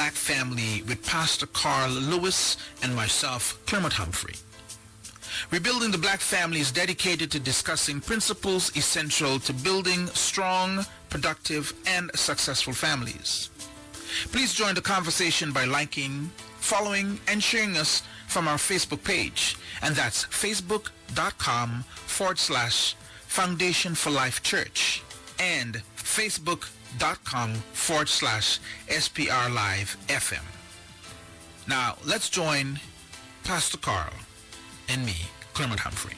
Black Family with Pastor Karl Lewis and myself, Clairmont Humphrey. Rebuilding the Black Family is dedicated to discussing principles essential to building strong, productive, and successful families. Please join the conversation by liking, following, and sharing us from our Facebook page, and that's facebook.com/Foundation for Life Church and facebook.com/SPR Live FM. Now, let's join Pastor Karl and me, Clairmont Humphrey.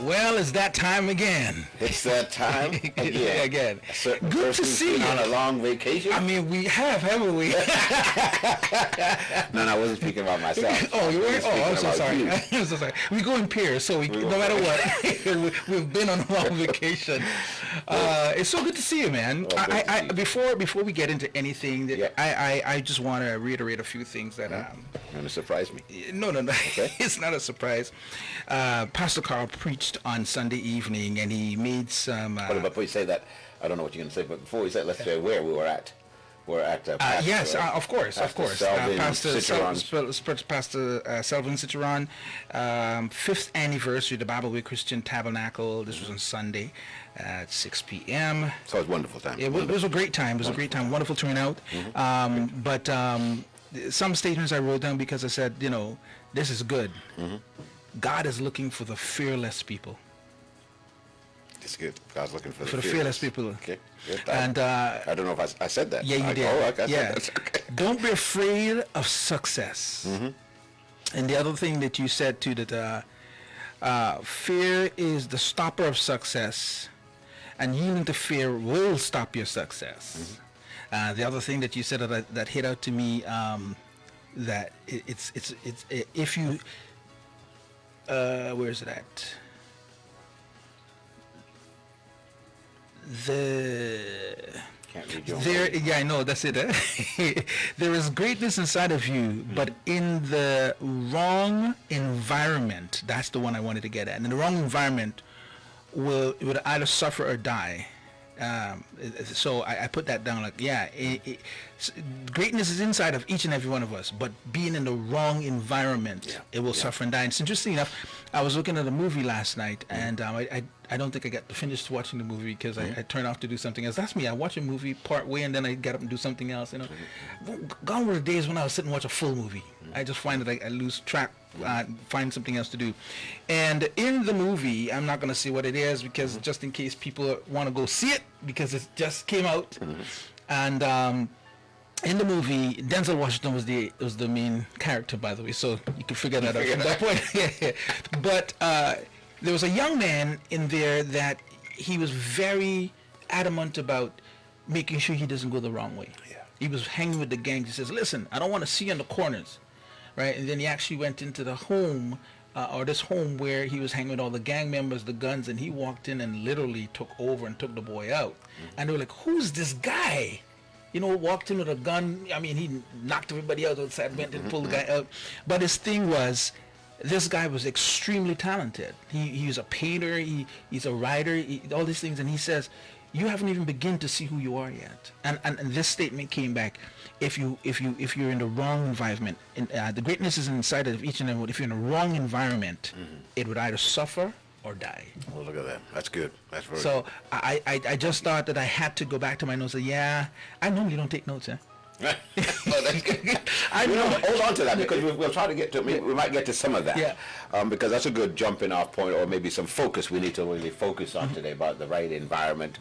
Well, it's that time again. It's that time again. Again. Good to see you. On a long vacation? I mean, we have, haven't we? No, I wasn't speaking about myself. Oh, you were? Oh, I'm so sorry. I'm so sorry. We go in pairs, so no matter what, we've been on a long vacation. It's so good to see you, man. Before we get into anything, I just want to reiterate a few things that... You're going to surprise me. No. Okay. It's not a surprise. Pastor Karl preached on Sunday evening, and he made some... But before you say that, I don't know what you're going to say, but before we say, let's say where we were at. We're at Pastor, yes, of course. Pastor Selvin Citron, 5th anniversary of the Bible Way Christian Tabernacle. This was on Sunday at 6 p.m. So it was a wonderful time. It was a great time. It was a great time. Wonderful turnout. Mm-hmm. But some statements I wrote down because I said, this is good. Mm-hmm. God is looking for the fearless people. It's good. God's looking for the fearless people. Okay. Good. And I don't know if I said that. Yeah, you did. That's okay. Don't be afraid of success. Mm-hmm. And the other thing that you said too, that fear is the stopper of success, and yielding to fear will stop your success. Mm-hmm. The other thing that you said that hit out to me, that it's if you where is it at? I know, that's it. There is greatness inside of you, but in the wrong environment, that's the one I wanted to get at. In the wrong environment, it would either suffer or die. So I put that down like, greatness is inside of each and every one of us, but being in the wrong environment, it will suffer and die. And it's interesting enough, I was looking at a movie last night, and I don't think I got finished watching the movie because I turned off to do something else. That's me. I watch a movie part way, and then I get up and do something else. Gone were the days when I would sit and watch a full movie. I just find that I lose track, find something else to do. And in the movie, I'm not going to say what it is because just in case people want to go see it, because it just came out. And in the movie, Denzel Washington was the main character, by the way, so you can figure that out from that point. But there was a young man in there that he was very adamant about making sure he doesn't go the wrong way. Yeah. He was hanging with the gang. He says, listen, I don't want to see you on the corners, right? And then he actually went into the home, or this home where he was hanging with all the gang members, the guns, and he walked in and literally took over and took the boy out. And they were like, who's this guy? You know, walked in with a gun. I mean, he knocked everybody out outside, went and pulled the guy out. But his thing was, this guy was extremely talented. He's a painter, he's a writer, all these things. And he says, you haven't even begun to see who you are yet. And this statement came back. If you're in the wrong environment, the greatness is inside of each and every one. If you're in the wrong environment, it would either suffer or die. Well, look at that. That's good. That's very so good. I just thought that I had to go back to my notes. And yeah, I normally don't take notes, oh, that's good. Hold on to that, because we'll try to get to. We might get to some of that. Yeah. Because that's a good jumping off point, or maybe some focus we need to really focus on today, about the right environment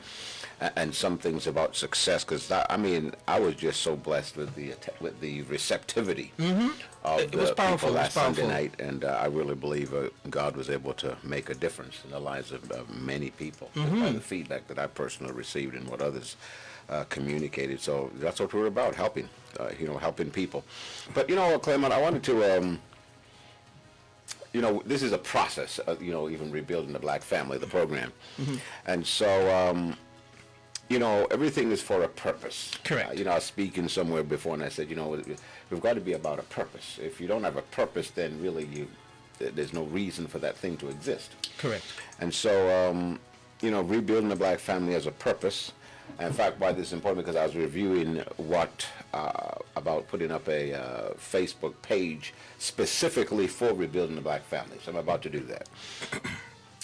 and some things about success. Because I was just so blessed with the receptivity of it was the powerful. people last Sunday night, and I really believe God was able to make a difference in the lives of many people by the feedback that I personally received and what others communicated. So that's what we're about, helping, helping people. But, Clairmont, I wanted to, this is a process, even rebuilding the black family, the program. And so, everything is for a purpose. Correct. I was speaking somewhere before, and I said, we've got to be about a purpose. If you don't have a purpose, then really there's no reason for that thing to exist. Correct. And so, rebuilding the black family as a purpose. In fact, why this is important, because I was reviewing about putting up a Facebook page specifically for rebuilding the black family. So I'm about to do that.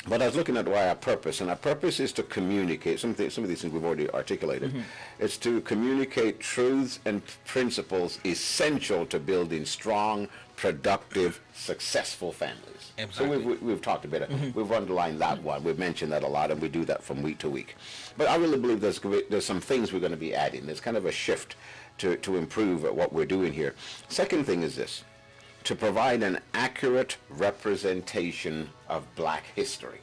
But I was looking at why our purpose, and our purpose is to communicate. Some of these things we've already articulated. It's to communicate truths and principles essential to building strong, productive, successful families. Exactly. So we've talked about it. We've underlined that one. We've mentioned that a lot, and we do that from week to week. But I really believe there's some things we're going to be adding. There's kind of a shift to improve at what we're doing here. Second thing is this: to provide an accurate representation of black history.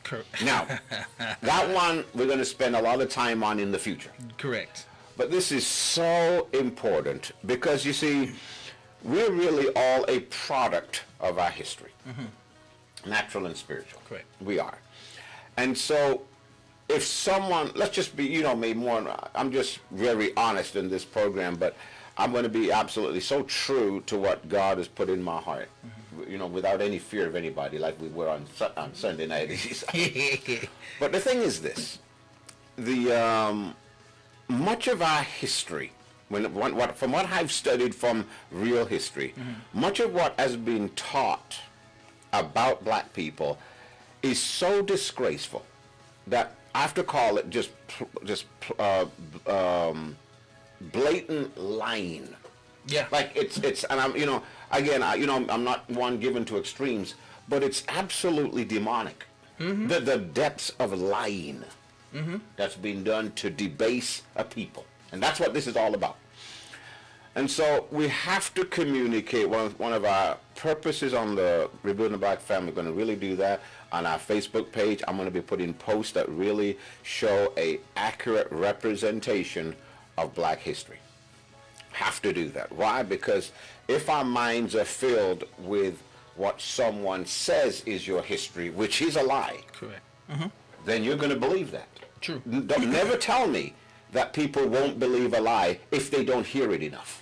Correct. Now, that one we're going to spend a lot of time on in the future. Correct. But this is so important because, you see, we're really all a product of our history, natural and spiritual. Correct. We are. And so if someone, let's just be, me more, I'm just very honest in this program, but I'm going to be absolutely so true to what God has put in my heart, without any fear of anybody, like we were on Sunday night. But the thing is this: much of our history, from what I've studied from real history, much of what has been taught about black people is so disgraceful that I have to call it just blatant lying. Yeah. Like it's and I'm again I'm not one given to extremes, but it's absolutely demonic. The depths of lying that's been done to debase a people, and that's what this is all about. And so we have to communicate. One of our purposes on the Rebuilding the Black Family, we're going to really do that on our Facebook page. I'm going to be putting posts that really show a accurate representation of black history. Have to do that. Why? Because if our minds are filled with what someone says is your history, which is a lie, correct, then you're going to believe that. True. Don't never tell me that people won't believe a lie if they don't hear it enough.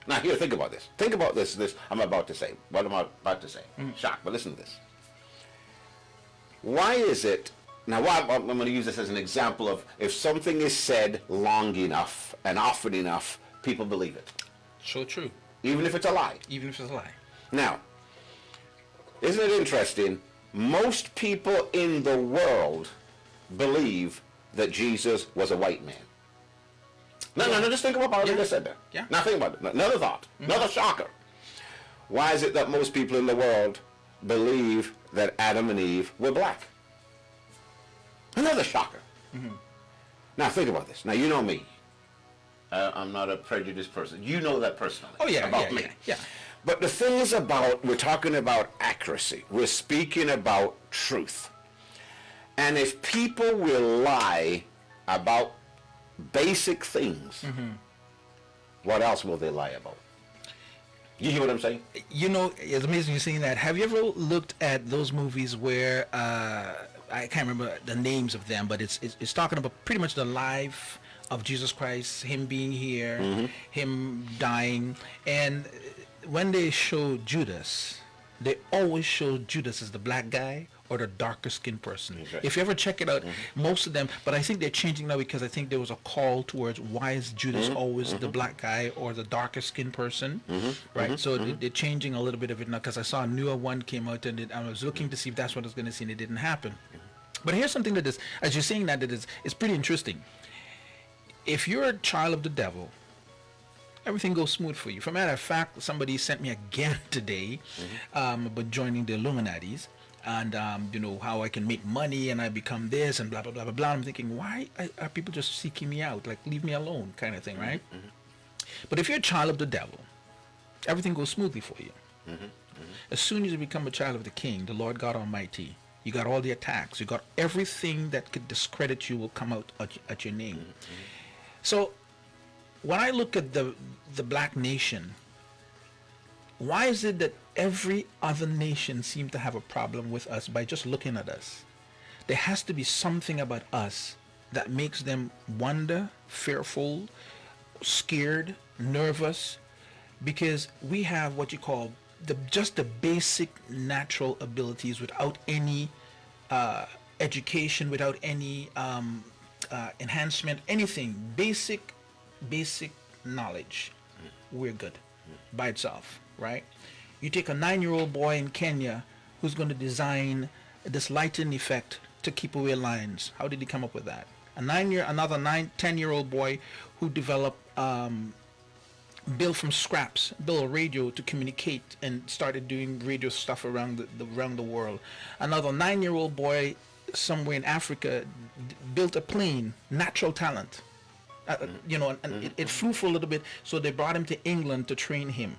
Now, here, think about this. Think about this I'm about to say. What am I about to say? Shock, but listen to this. Why is it, now I'm going to use this as an example of if something is said long enough and often enough, people believe it. So true. Even if it's a lie. Even if it's a lie. Now, isn't it interesting? Most people in the world believe that Jesus was a white man. No, just think about what I just said there. Yeah. Now think about it. Another thought. Another shocker. Why is it that most people in the world believe that Adam and Eve were black? Another shocker. Now think about this. Now you know me. I'm not a prejudiced person. You know that personally. Oh yeah, about me. Yeah. But the thing is we're talking about accuracy. We're speaking about truth. And if people will lie about basic things, what else will they lie about? You hear what I'm saying? You know, it's amazing you're saying that. Have you ever looked at those movies where I can't remember the names of them, but it's talking about pretty much the life of Jesus Christ, him being here, him dying, and when they show Judas, they always show Judas as the black guy or the darker skinned person. Okay. If you ever check it out, most of them, but I think they're changing now because I think there was a call towards why is Judas always the black guy or the darker skinned person, right? So they're changing a little bit of it now because I saw a newer one came out and I was looking to see if that's what I was going to see and it didn't happen. But here's something that is, as you're saying that, it's pretty interesting. If you're a child of the devil, everything goes smooth for you. For a matter of fact, somebody sent me again today about joining the Illuminatis. And you know, how I can make money and I become this and blah blah blah blah blah. I'm thinking, why are people just seeking me out? Like, leave me alone, kind of thing, right? But if you're a child of the devil, everything goes smoothly for you. As soon as you become a child of the King, the Lord God Almighty, you got all the attacks. You got everything that could discredit you will come out at your name. So when I look at the black nation, why is it that every other nation seems to have a problem with us by just looking at us? There has to be something about us that makes them wonder, fearful, scared, nervous, because we have what you call just the basic natural abilities without any education, without any enhancement, anything. Basic knowledge. We're good by itself. Right? You take a 9-year-old boy in Kenya who's going to design this lighting effect to keep away lions. How did he come up with that? Another 10-year-old boy who developed, built from scraps, built a radio to communicate and started doing radio stuff around the world. Another 9-year-old boy somewhere in Africa built a plane, natural talent. You know, and it flew for a little bit, so they brought him to England to train him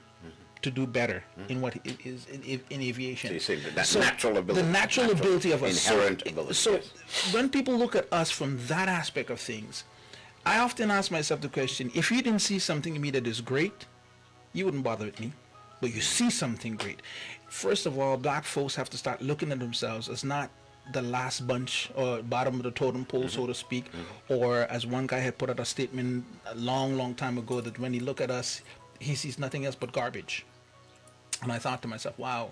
to do better in what it is in aviation. So you say that natural ability. The natural ability of us. Inherent ability. So yes. When people look at us from that aspect of things, I often ask myself the question, if you didn't see something in me that is great, you wouldn't bother with me. But you see something great. First of all, black folks have to start looking at themselves as not the last bunch or bottom of the totem pole, so to speak, or as one guy had put out a statement a long time ago, that when he look at us, he sees nothing else but garbage. And I thought to myself, wow,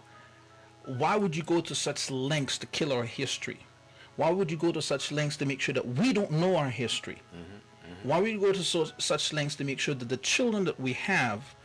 why would you go to such lengths to kill our history? Why would you go to such lengths to make sure that we don't know our history? Why would you go to such lengths to make sure that the children that we have,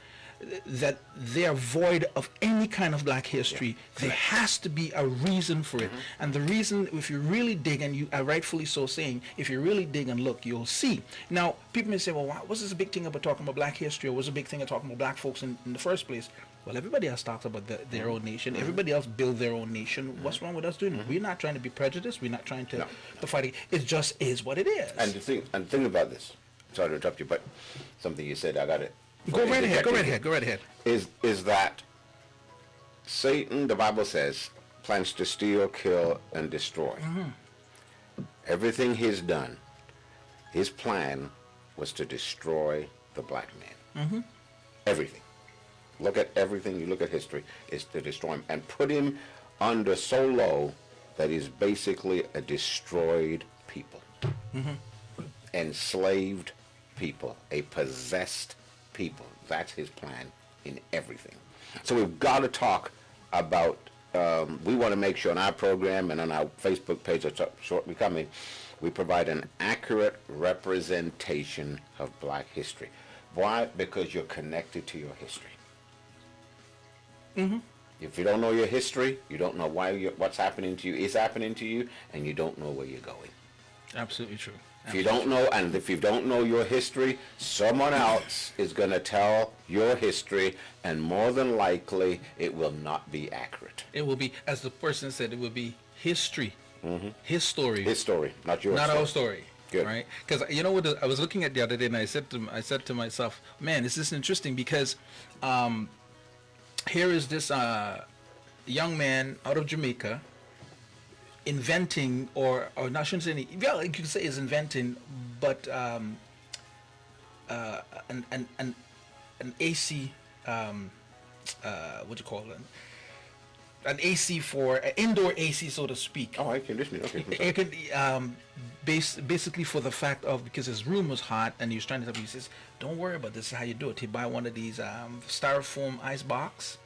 that they are void of any kind of black history? There has to be a reason for it. And the reason, if you really dig, and you are rightfully so saying, if you really dig and look, you'll see. Now, people may say, well, what's this a big thing about talking about black history, or what's a big thing about talking about black folks in the first place? Well, everybody else talks about their own nation. Everybody else build their own nation. What's wrong with us doing it? We're not trying to be prejudiced. We're not trying to fight it. It just is what it is. And the thing about this, sorry to interrupt you, but something you said, I got it. Go right ahead. Is that Satan, the Bible says, plans to steal, kill, and destroy. Everything he's done, his plan was to destroy the black man. Everything. Look at everything, you look at history, is to destroy him and put him under so low that he's basically a destroyed people. Enslaved people, a possessed people. That's his plan in everything. So we've got to talk about, we want to make sure on our program and on our Facebook page, shortly coming, we provide an accurate representation of black history. Why? Because you're connected to your history. If you don't know your history, you don't know what's happening to you is happening to you, and you don't know where you're going. Absolutely true. If you don't know, and if you don't know your history, someone else is going to tell your history, and more than likely, it will not be accurate. It will be, as the person said, it will be history. His story. His story, not yours. Not our story. Good. Right? Because you know what I was looking at the other day, and I said to myself, man, this is interesting because here is this young man out of Jamaica inventing, or not, I shouldn't say any, well, you could say is inventing, but uh, an, an, an, an AC, what do you call it? An AC for indoor AC, so to speak. Oh, air conditioning. Okay. I'm sorry. It could basically for the fact of, because his room was hot and he was trying to tell me, he says, "Don't worry about this. Is how you do it. He buy one of these styrofoam ice box.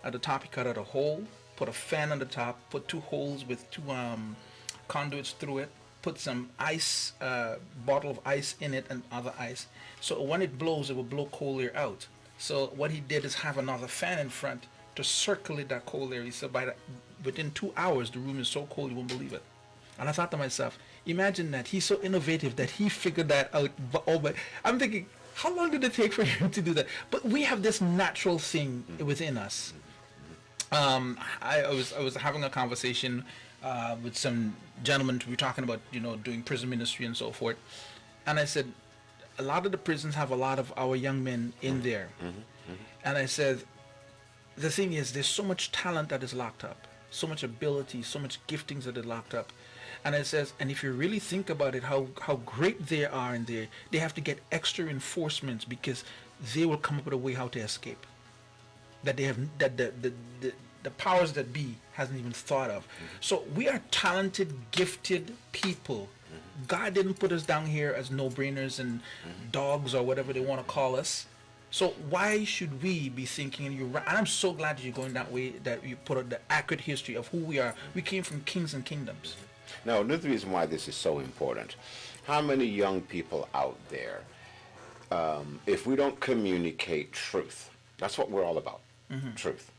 At the top, he cut out a hole, put a fan on the top, put two holes with two conduits through it, put some ice, bottle of ice in it and other ice. So when it blows, it will blow cold air out. So what he did is have another fan in front to circulate that cold air. He said within 2 hours, the room is so cold you won't believe it. And I thought to myself, imagine that. He's so innovative that he figured that out. But I'm thinking, how long did it take for him to do that? But we have this natural thing within us. I was having a conversation with some gentlemen. We were talking about, doing prison ministry and so forth. And I said, a lot of the prisons have a lot of our young men in there. And I said, the thing is, there's so much talent that is locked up, so much ability, so much giftings that are locked up. And it says, and if you really think about it, how great they are in there, they have to get extra reinforcements because they will come up with a way how to escape. That they have, that the powers that be hasn't even thought of. So we are talented, gifted people. God didn't put us down here as no-brainers and dogs or whatever they want to call us. So why should we be thinking, and I'm so glad that you're going that way, that you put out the accurate history of who we are. We came from kings and kingdoms. Now, another reason why this is so important, how many young people out there, if we don't communicate truth, that's what we're all about, truth,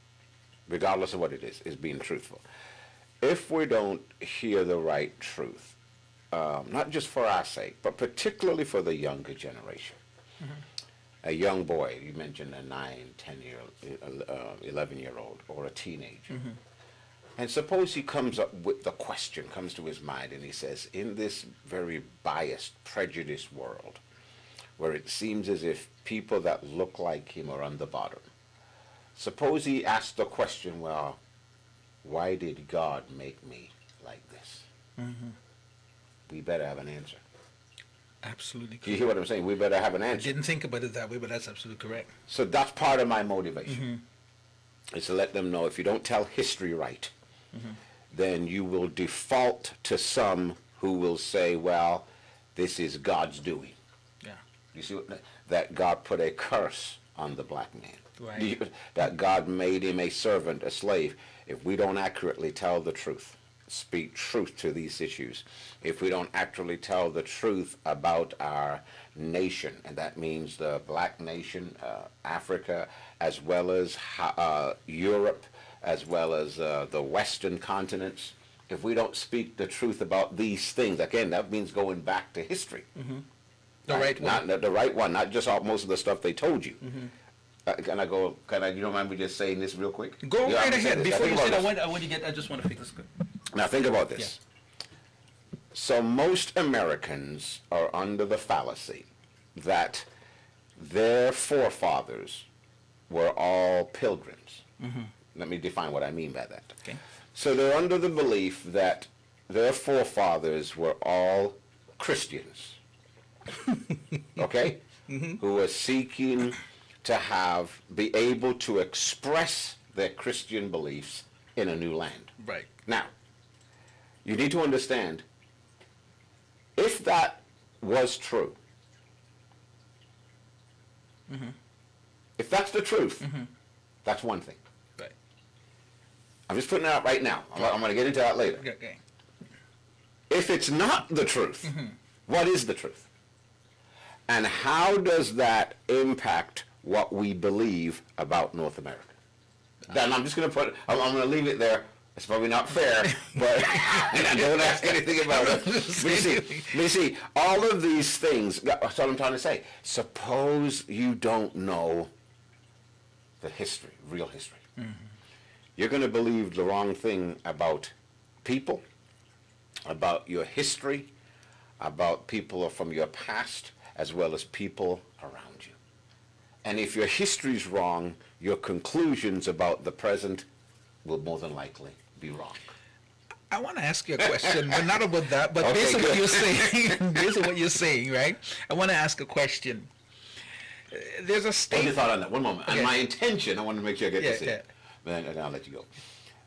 regardless of what it is being truthful. If we don't hear the right truth, not just for our sake, but particularly for the younger generation, a young boy, you mentioned a 9, 10-year-old, 11-year-old, or a teenager. And suppose he comes up with the question, comes to his mind, and he says, in this very biased, prejudiced world, where it seems as if people that look like him are on the bottom, suppose he asks the question, well, why did God make me like this? We better have an answer. Absolutely correct. You hear what I'm saying? We better have an answer. Didn't think about it that way, but that's absolutely correct. So that's part of my motivation, is to let them know if you don't tell history right, then you will default to some who will say, well, this is God's doing. Yeah. You see that God put a curse on the black man. Right. That God made him a servant, a slave. If we don't accurately tell the truth, speak truth to these issues, if we don't actually tell the truth about our nation, and that means the black nation, Africa, as well as Europe, as well as the Western continents, if we don't speak the truth about these things, again, that means going back to history. The right one. Not the right one, not just most of the stuff they told you. Can I, you don't mind me just saying this real quick? Go right ahead. Before you say that, I just want to fix this good. Now think about this. So most Americans are under the fallacy that their forefathers were all pilgrims. Let me define what I mean by that. Okay. So they're under the belief that their forefathers were all Christians, okay, who were seeking to be able to express their Christian beliefs in a new land. Right. Now, you need to understand, if that was true, if that's the truth, that's one thing. Right. I'm just putting it out right now. I'm going to get into that later. Okay. If it's not the truth, what is the truth? And how does that impact what we believe about North America? Then I'm just going to I'm going to leave it there. It's probably not fair, but and I don't ask anything about it. But you see, all of these things, that's what I'm trying to say. Suppose you don't know the history, real history. You're going to believe the wrong thing about people, about your history, about people from your past, as well as people around you. And if your history is wrong, your conclusions about the present will more than likely be wrong. I want to ask you a question, but not about that. But Okay, based on what good. you're saying, based on what you're saying, right? I want to ask a question. There's a Hold your statement. thought on that. One moment. Okay. And my intention, I want to make sure I get Yeah, this in. yeah. Then I'll let you go.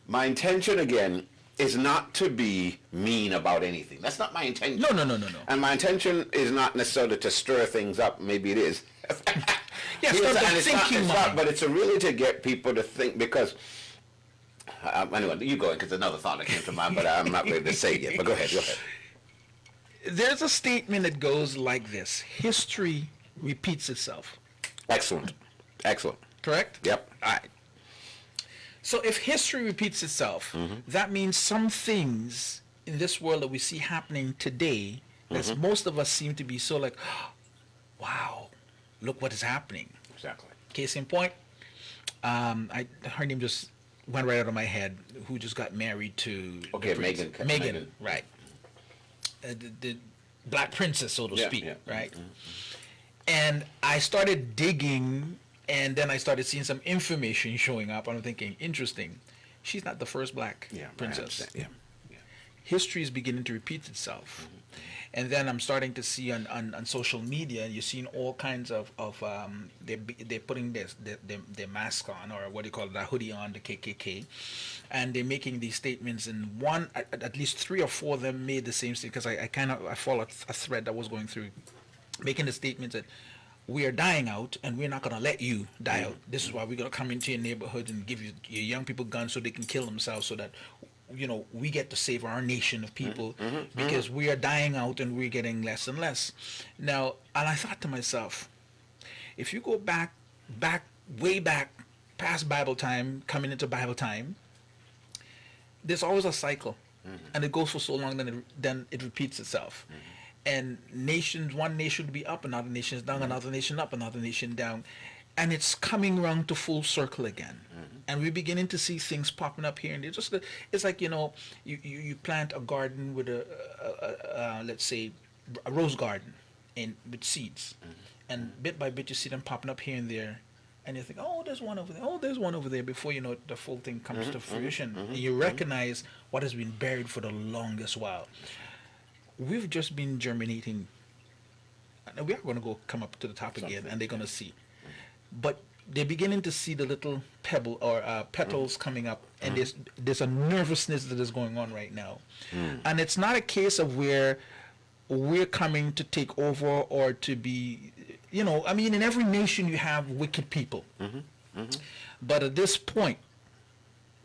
My intention, again, is not to be mean about anything. That's not my intention. No. And my intention is not necessarily to stir things up. Maybe it is. Yeah, start the thinking mind. But it's really to get people to think, because anyway, you go ahead, because another thought that came to mind, but I'm not ready to say it yet. But go ahead. There's a statement that goes like this: history repeats itself. Excellent. Correct? Yep. All right. So if history repeats itself, that means some things in this world that we see happening today, that most of us seem to be so like, wow, look what is happening. Exactly. Case in point, her name just went right out of my head, who just got married to Okay, the prince. Meghan. Meghan, right. The black princess, so to speak, right? And I started digging, and then I started seeing some information showing up. I'm thinking, interesting. She's not the first black princess. Yeah. History is beginning to repeat itself. And then I'm starting to see on social media, you're seeing all kinds of they're putting their mask on, or what do you call it, the hoodie on, the KKK, and they're making these statements. And one, at least 3 or 4 of them made the same statement, because I followed a thread that was going through, making the statements that we are dying out, and we're not going to let you die out. This is why we're going to come into your neighborhoods and give your young people guns so they can kill themselves, so that we get to save our nation of people, because we are dying out and we're getting less and less. Now, and I thought to myself, if you go way back past Bible time, coming into Bible time, there's always a cycle, and it goes for so long, then it repeats itself. And one nation would be up, another nation is down, another nation up, another nation down. And it's coming around to full circle again. And we're beginning to see things popping up here. And it's like, you plant a garden with let's say, a rose garden with seeds. And bit by bit, you see them popping up here and there. And you think, oh, there's one over there. Oh, there's one over there. Before you know it, the full thing comes to fruition. And you recognize what has been buried for the longest while. We've just been germinating. And we are going to come up to the top again, and they're going to see. But they're beginning to see the little pebble or petals coming up, and there's a nervousness that is going on right now. And it's not a case of where we're coming to take over or to be, in every nation you have wicked people. But at this point,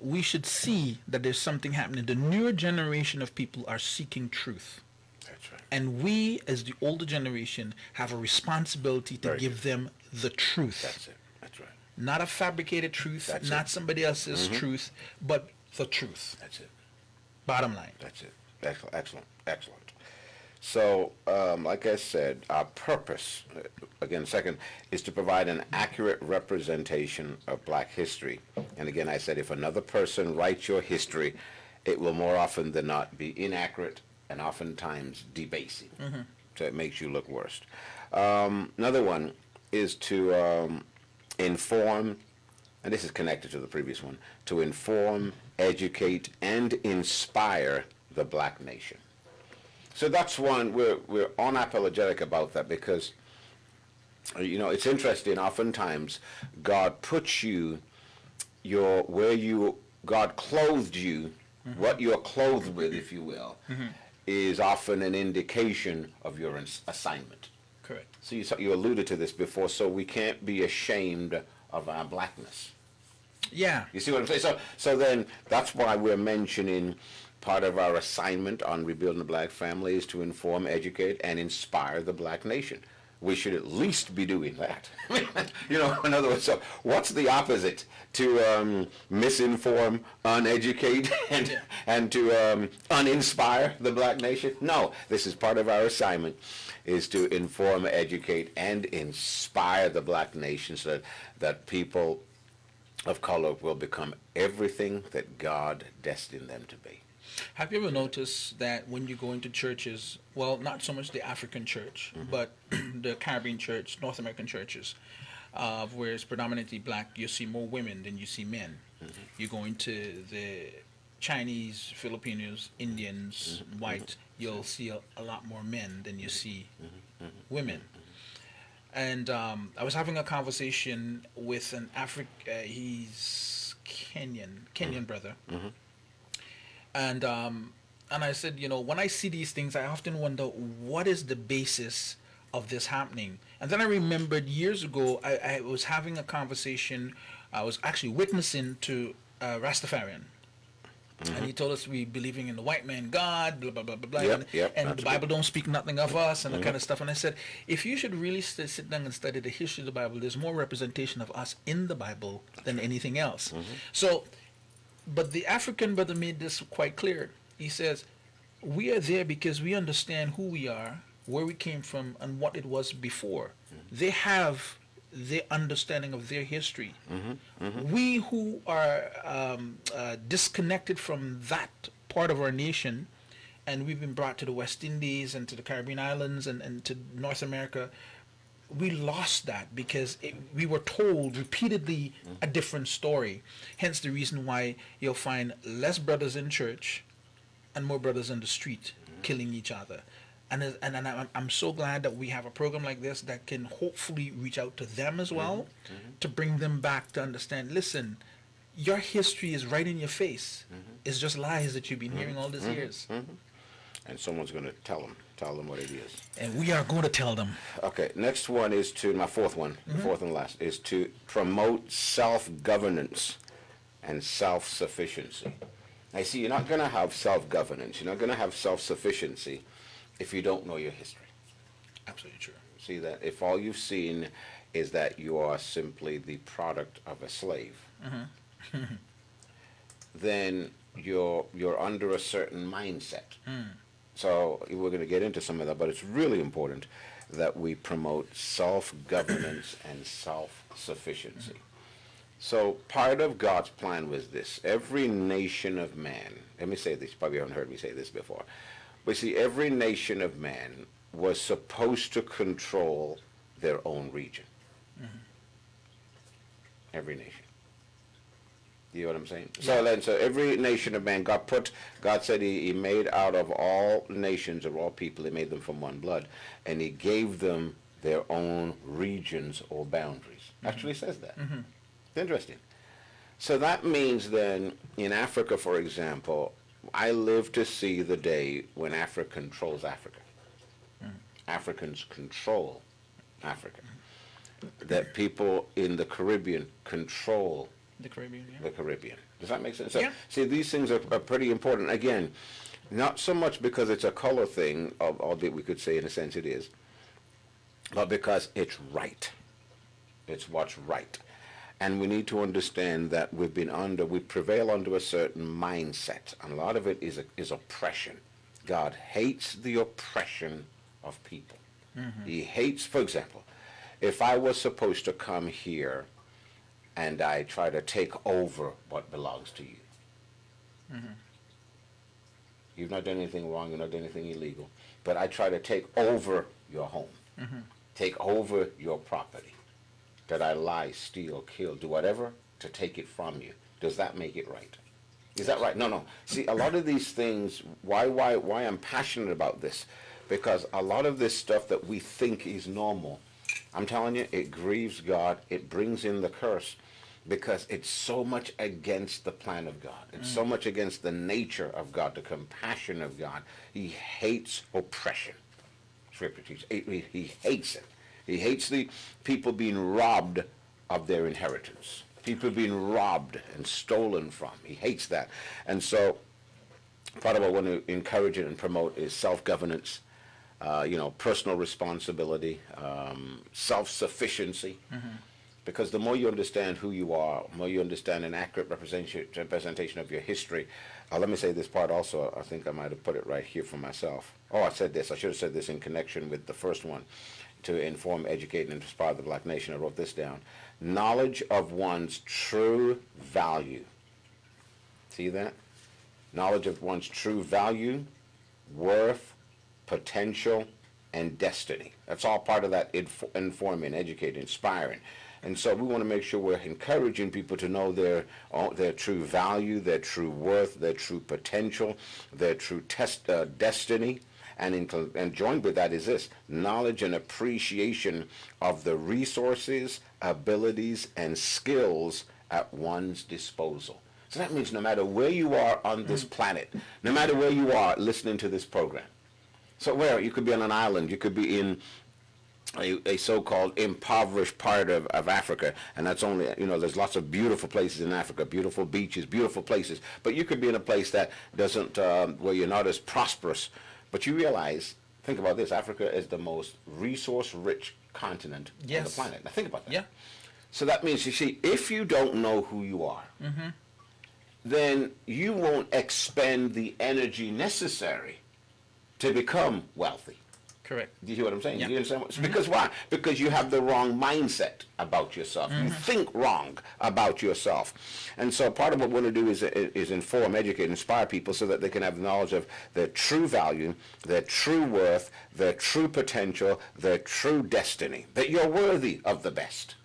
we should see that there's something happening. The newer generation of people are seeking truth. That's right. And we, as the older generation, have a responsibility to give them the truth. That's it. That's right. Not a fabricated truth, not somebody else's truth, but the truth. That's it. Bottom line. That's it. Excellent. So, like I said, our purpose, again, second, is to provide an accurate representation of black history. And again, I said, if another person writes your history, it will more often than not be inaccurate and oftentimes debasing. So it makes you look worse. Another one is to inform, and this is connected to the previous one, to inform, educate, and inspire the black nation. So that's one, we're unapologetic about that, because, it's interesting, oftentimes God puts you, God clothed you, what you're clothed with, if you will, is often an indication of your assignment. Correct. So you alluded to this before, so we can't be ashamed of our blackness. Yeah. You see what I'm saying? So then that's why we're mentioning part of our assignment on rebuilding the black family is to inform, educate, and inspire the black nation. We should at least be doing that. In other words, so what's the opposite to misinform, uneducate, and to uninspire the black nation? No, this is part of our assignment, is to inform, educate, and inspire the black nation so that people of color will become everything that God destined them to be. Have you ever noticed that when you go into churches, well, not so much the African church, but the Caribbean church, North American churches, where it's predominantly black, you see more women than you see men. You go into the Chinese, Filipinos, Indians, white, you'll see a lot more men than you see women. And I was having a conversation with an he's Kenyan brother, and I said, when I see these things, I often wonder what is the basis of this happening. And then I remembered years ago, I was having a conversation. I was actually witnessing to Rastafarian. And he told us we believing in the white man God, blah, blah, blah, blah, blah. And the Bible don't speak nothing of us and that kind of stuff. And I said, if you should really sit down and study the history of the Bible, there's more representation of us in the Bible than anything else. So, but the African brother made this quite clear. He says, we are there because we understand who we are, where we came from, and what it was before. They have their understanding of their history. We who are disconnected from that part of our nation, and we've been brought to the West Indies and to the Caribbean islands and to North America, we lost that because we were told repeatedly a different story. Hence the reason why you'll find less brothers in church and more brothers in the street killing each other. And I'm so glad that we have a program like this that can hopefully reach out to them as well, to bring them back to understand, listen, your history is right in your face. It's just lies that you've been hearing all these years. And someone's going to tell them what it is. And we are going to tell them. Okay, next one is my fourth one, fourth and last, is to promote self-governance and self-sufficiency. I see you're not going to have self-governance, you're not going to have self-sufficiency if you don't know your history. Absolutely true. See that? If all you've seen is that you are simply the product of a slave, then you're under a certain mindset. So we're going to get into some of that, but it's really important that we promote self-governance and self-sufficiency. So part of God's plan was this. Every nation of man, let me say this, you probably haven't heard me say this before, but see, every nation of man was supposed to control their own region. Every nation. You know what I'm saying? Yeah. So every nation of man, God said he made out of all nations or all people, he made them from one blood, and he gave them their own regions or boundaries. Actually says that. It's interesting. So that means then, in Africa, for example, I live to see the day when Africa controls Africa. Africans control Africa. That people in the Caribbean control the Caribbean. The Caribbean. Does that make sense? So, yeah. See, these things are pretty important. Again, not so much because it's a color thing, albeit we could say in a sense it is, but because it's right. It's what's right. And we need to understand that we prevail under a certain mindset. And a lot of it is oppression. God hates the oppression of people. He hates, for example, if I was supposed to come here and I try to take over what belongs to you. You've not done anything wrong, you've not done anything illegal, but I try to take over your home, take over your property. That I lie, steal, kill, do whatever to take it from you. Does that make it right? Is that right? No. See, a lot of these things, why I'm passionate about this, because a lot of this stuff that we think is normal, I'm telling you, it grieves God, it brings in the curse, because it's so much against the plan of God. It's so much against the nature of God, the compassion of God. He hates oppression. Scripture teaches. He hates it. He hates the people being robbed of their inheritance. People being robbed and stolen from. He hates that. And so part of what I want to encourage and promote is self-governance, personal responsibility, self-sufficiency. Because the more you understand who you are, the more you understand an accurate representation of your history. Let me say this part also. I think I might have put it right here for myself. Oh, I said this. I should have said this in connection with the first one. To inform, educate, and inspire the black nation. I wrote this down. Knowledge of one's true value. See that? Knowledge of one's true value, worth, potential, and destiny. That's all part of that informing, educating, inspiring. And so we want to make sure we're encouraging people to know their true value, their true worth, their true potential, their true destiny. And joined with that is this: knowledge and appreciation of the resources, abilities, and skills at one's disposal. So that means no matter where you are on this planet, no matter where you are listening to this program. So where you could be on an island, you could be in a so-called impoverished part of Africa, and that's only, there's lots of beautiful places in Africa, beautiful beaches, beautiful places, but you could be in a place that doesn't, where you're not as prosperous, but you realize, think about this, Africa is the most resource-rich continent on the planet. Now think about that. Yeah. So that means, you see, if you don't know who you are, then you won't expend the energy necessary to become wealthy. Correct. Do you hear what I'm saying? Yeah. Do you understand? Because why? Because you have the wrong mindset about yourself. You think wrong about yourself. And so part of what we want to do is inform, educate, inspire people so that they can have knowledge of their true value, their true worth, their true potential, their true destiny, that you're worthy of the best.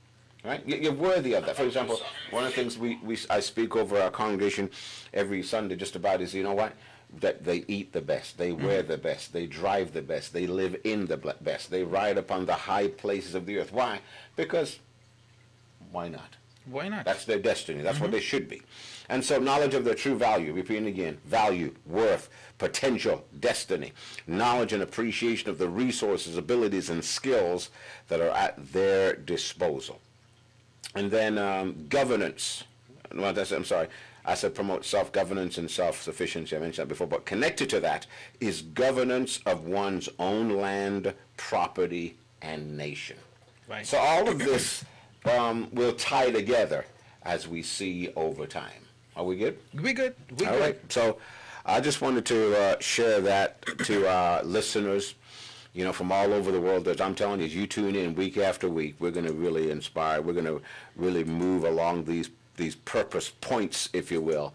Right? You're worthy of that. For example, one of the things I speak over our congregation every Sunday just about is, you know what? That they eat the best, they wear the best, they drive the best, they live in the best, they ride upon the high places of the earth. Why? Because why not? Why not? That's their destiny. That's what they should be. And so knowledge of their true value, repeating again, value, worth, potential, destiny, knowledge and appreciation of the resources, abilities, and skills that are at their disposal. And then governance. Well, I'm sorry. I said promote self-governance and self-sufficiency. I mentioned that before. But connected to that is governance of one's own land, property, and nation. Right. So all of this will tie together as we see over time. Are we good? We good. We All good. right. So I just wanted to share that to our listeners, from all over the world. That I'm telling you, as you tune in week after week, we're going to really inspire. We're going to really move along these purpose points, if you will,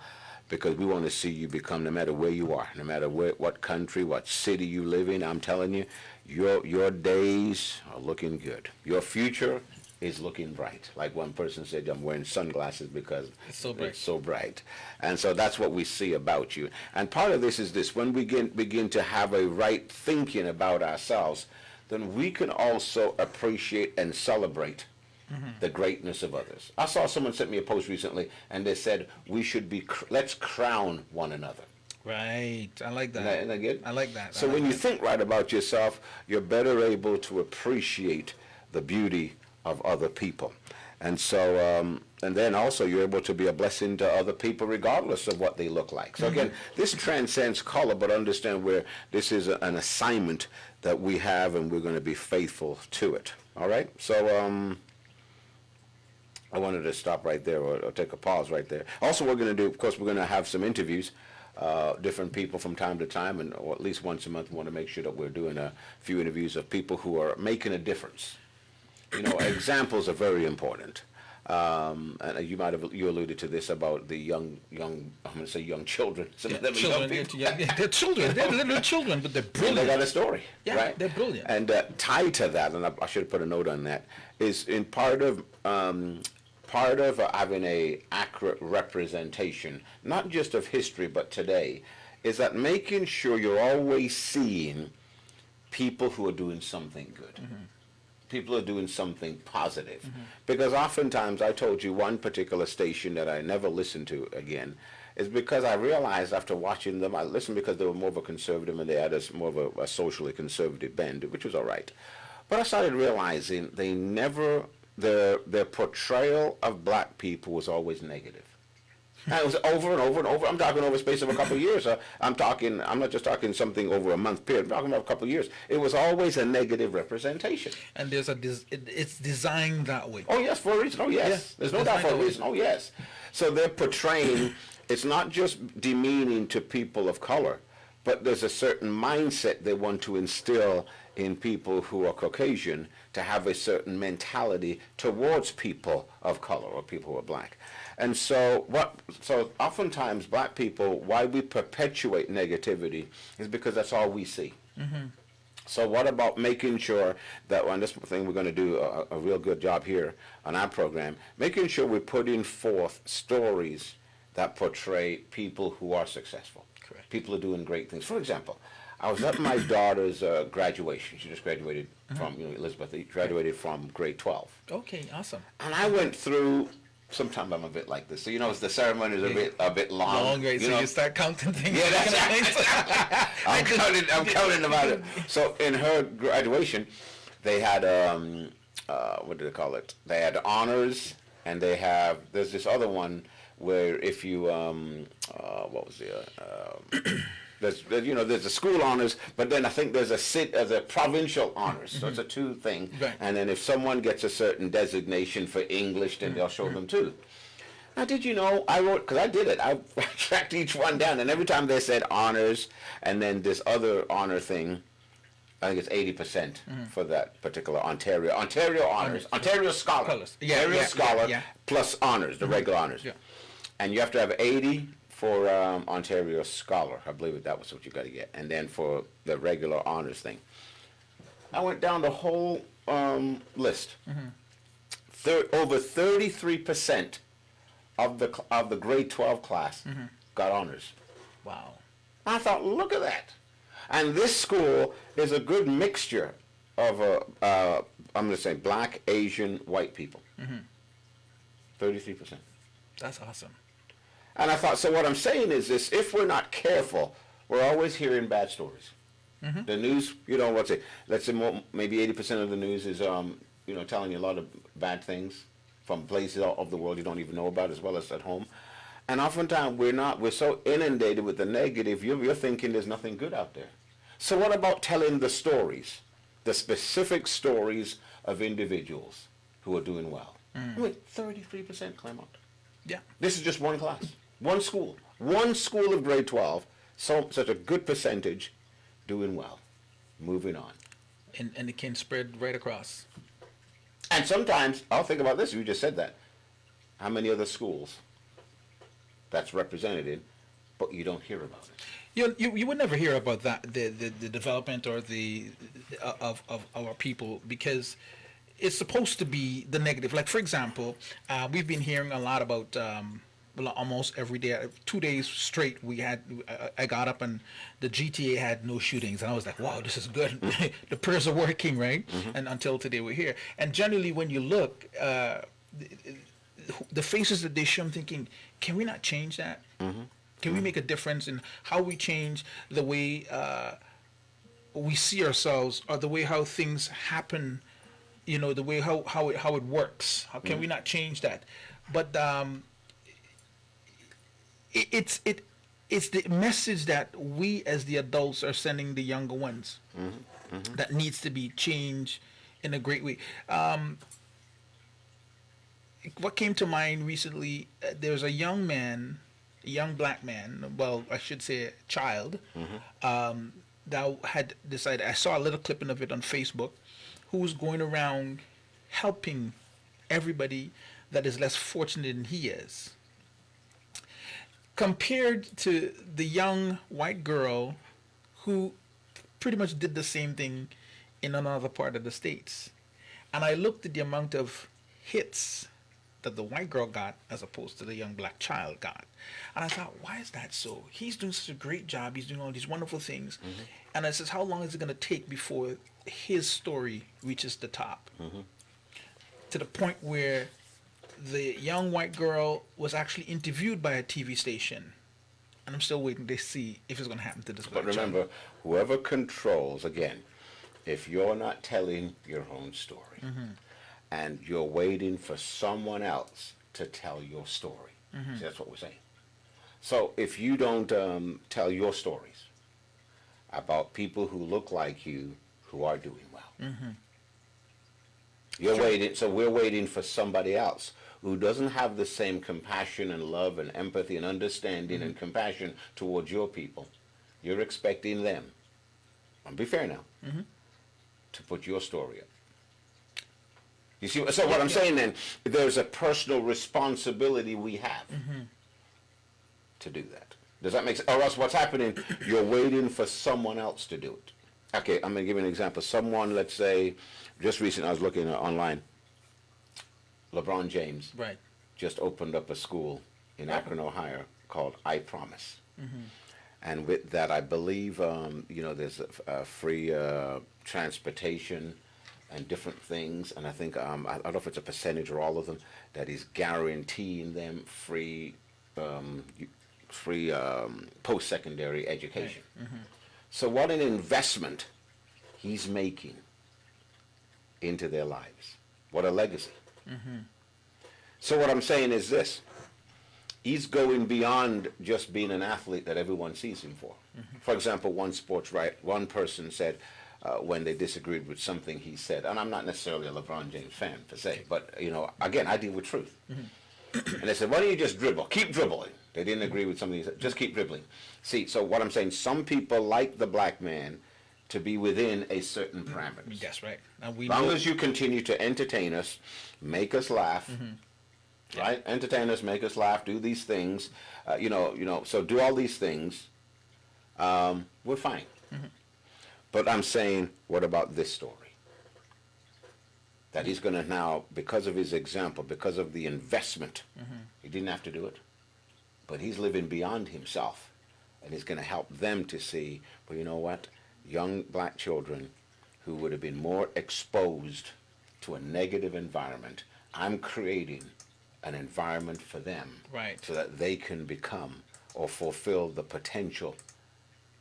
because we want to see you become, no matter where you are, no matter what country, what city you live in, I'm telling you, your days are looking good. Your future is looking bright. Like one person said, I'm wearing sunglasses because it's so bright. It's so bright. And so that's what we see about you. And part of this is this: when we begin to have a right thinking about ourselves, then we can also appreciate and celebrate the greatness of others. I saw someone sent me a post recently, and they said we should let's crown one another. Right. I like that. Isn't that good? I like that. So when you think right about yourself, you're better able to appreciate the beauty of other people. And so, and then also you're able to be a blessing to other people regardless of what they look like. So again, this transcends color, but understand where this is an assignment that we have, and we're going to be faithful to it. All right? So, I wanted to stop right there or take a pause right there. Also, we're going to do, of course, we're going to have some interviews, different people from time to time, or at least once a month. We want to make sure that we're doing a few interviews of people who are making a difference. Examples are very important. And you alluded to this about the young, I'm going to say young children. Some of them are young people. They're children. They're little children, but they're brilliant. They got a story, yeah, right? They're brilliant. And tied to that, and I should have put a note on that, is in part of having a accurate representation, not just of history but today, is that making sure you're always seeing people who are doing something good. People are doing something positive. Because oftentimes, I told you one particular station that I never listened to again, is because I realized after watching them, I listened because they were more of a conservative and they had more of a socially conservative bend, which was all right. But I started realizing their portrayal of black people was always negative. And it was over and over and over. I'm talking over a space of a couple of years. I'm not just talking something over a month period. I'm talking about a couple of years. It was always a negative representation. And there's it's designed that way. Oh, yes, for a reason. Oh, yes. Yeah, There's no doubt for a reason. Oh, yes. So they're portraying, it's not just demeaning to people of color, but there's a certain mindset they want to instill in people who are Caucasian to have a certain mentality towards people of color or people who are black. And so oftentimes black people, why we perpetuate negativity is because that's all we see. So what about making sure that on this thing we're going to do a real good job here on our program, making sure we're putting forth stories that portray people who are successful. Correct. People are doing great things. For example, I was at my daughter's graduation. She just graduated from, Elizabeth graduated from grade 12. Okay, awesome. And I went through, sometimes I'm a bit like this. So, the ceremony is a bit long. Long, right? So you start counting things. Yeah, that's right. I'm counting about it. So in her graduation, they had, what do they call it? They had honors, and there's this other one where if you, what was the, there's the school honors, but then I think there's a provincial honors, so it's a two thing. Right. And then if someone gets a certain designation for English, then they'll show them too. Now, did you know, I wrote, because I did it, I tracked each one down, and every time they said honors, and then this other honor thing, I think it's 80% for that particular Ontario honors, Ontario scholar, Yeah, scholar plus honors, the regular honors. Yeah. And you have to have 80 for Ontario scholar. I believe that was what you got to get. And then for the regular honors thing. I went down the whole list. Over 33% of the grade 12 class got honors. Wow. I thought, look at that. And this school is a good mixture of, I'm going to say, black, Asian, white people. 33%. That's awesome. And I thought, so what I'm saying is this, if we're not careful, we're always hearing bad stories. The news, let's say maybe 80% of the news is, telling you a lot of bad things from places of the world you don't even know about, as well as at home. And oftentimes we're so inundated with the negative, you're thinking there's nothing good out there. So what about telling the stories, the specific stories of individuals who are doing well? 33% Clairmont. Yeah. This is just one class, one school of grade 12, such a good percentage doing well, moving on. And it can spread right across. And sometimes, I'll think about this, you just said that. How many other schools that's represented, but you don't hear about it? You would never hear about that, the development or of our people, because it's supposed to be the negative. Like, for example, we've been hearing a lot about, almost every day, 2 days straight, I got up and the GTA had no shootings. And I was like, wow, this is good. The prayers are working, right? And until today we're here. And generally when you look, the faces that they show, I'm thinking, can we not change that? Can we make a difference in how we change the way we see ourselves, or the way how things happen, the way how it works? How can we not change that? But it's the message that we as the adults are sending the younger ones that needs to be changed in a great way. What came to mind recently, there's a young black man, well, I should say a child, that had decided, I saw a little clipping of it on Facebook, who was going around helping everybody that is less fortunate than he is. Compared to the young white girl who pretty much did the same thing in another part of the States. And I looked at the amount of hits that the white girl got as opposed to the young black child got. And I thought, why is that so? He's doing such a great job. He's doing all these wonderful things. And I says, how long is it going to take before his story reaches the top? To the point where the young white girl was actually interviewed by a TV station. And I'm still waiting to see if it's going to happen to this black child. But remember, whoever controls, again, if you're not telling your own story, and you're waiting for someone else to tell your story. See, that's what we're saying. So if you don't tell your stories about people who look like you who are doing well, you're waiting. So we're waiting for somebody else who doesn't have the same compassion and love and empathy and understanding and compassion towards your people. You're expecting them, I'll be fair now, to put your story up. You see, so what I'm saying then, there's a personal responsibility we have to do that. Does that make sense? Or else what's happening, you're waiting for someone else to do it. Okay, I'm going to give you an example. Someone, let's say, just recently I was looking online, LeBron James Right. just opened up a school in Akron, Ohio called I Promise. And with that, I believe, there's a free transportation and different things. And I think, I don't know if it's a percentage or all of them, that is guaranteeing them free post-secondary education. So what an investment he's making into their lives. What a legacy. So what I'm saying is this. He's going beyond just being an athlete that everyone sees him for. For example, one person said when they disagreed with something he said, and I'm not necessarily a LeBron James fan per se, but again, I deal with truth. And they said, why don't you just dribble? Keep dribbling. They didn't agree with something he said. Just keep dribbling. See, so what I'm saying, some people like the black man to be within a certain parameters. That's right. And we As long know, as you continue to entertain us, make us laugh, right? Entertain us, make us laugh, do these things, so do all these things, we're fine. But I'm saying, what about this story? That he's going to now, because of his example, because of the investment, he didn't have to do it, but he's living beyond himself, and he's going to help them to see, well, you know what? Young black children who would have been more exposed to a negative environment, I'm creating an environment for them, Right. so that they can become or fulfill the potential